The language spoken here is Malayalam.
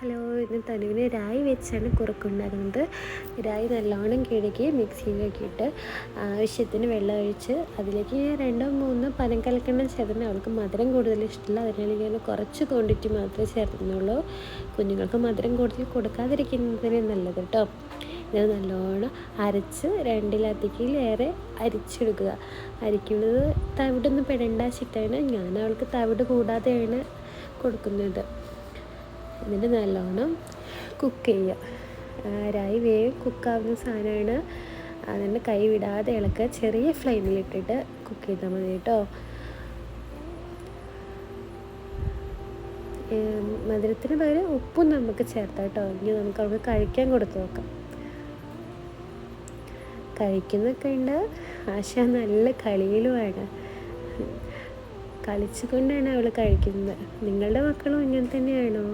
ഹലോ, ഇന്ന് തനുവിന് രായി വെച്ചാണ് കുറുക്കുണ്ടാക്കുന്നത്. രായി നല്ലോണം കിഴക്കി മിക്സിയിലേക്ക് ഇട്ട് ആവശ്യത്തിന് വെള്ളം ഒഴിച്ച് അതിലേക്ക് 2-3 പനക്കൽക്കണ്ടം ചേർന്ന്. അവൾക്ക് മധുരം കൂടുതൽ ഇഷ്ടമില്ല, അതിനാൽ ഞാൻ കുറച്ച് ക്വാണ്ടിറ്റി മാത്രമേ ചേർക്കുന്നുള്ളൂ. കുഞ്ഞുങ്ങൾക്ക് മധുരം കൂടുതൽ കൊടുക്കാതിരിക്കുന്നതിന് നല്ലത് കേട്ടോ. ഇത് നല്ലോണം അരച്ച് 2-ലേറെ അരിച്ചെടുക്കുക. അരിക്കുന്നത് തവിടൊന്നും പെടണ്ടാച്ചിട്ടാണ്. ഞാൻ അവൾക്ക് തവിട് കൂടാതെയാണ് കൊടുക്കുന്നത്. എന്നിട്ട് നല്ലോണം കുക്ക് ചെയ്യുക. രായി വേഗം കുക്കാവുന്ന സാധനമാണ്. അതിൻ്റെ കൈ വിടാതെ ഇളക്കുക. ചെറിയ ഫ്ലെയിമിലിട്ടിട്ട് കുക്ക് ചെയ്താൽ മതി കേട്ടോ. മധുരത്തിന് പകരം ഉപ്പും നമുക്ക് ചേർത്താം കേട്ടോ. ഇനി നമുക്ക് അവൾക്ക് കഴിക്കാൻ കൊടുത്ത് നോക്കാം. കഴിക്കുന്നൊക്കെ ഉണ്ട്. ആശ നല്ല കളിയിലുമാണ്, കളിച്ചുകൊണ്ടാണ് അവൾ കഴിക്കുന്നത്. നിങ്ങളുടെ മക്കളും ഇങ്ങനെ തന്നെയാണോ?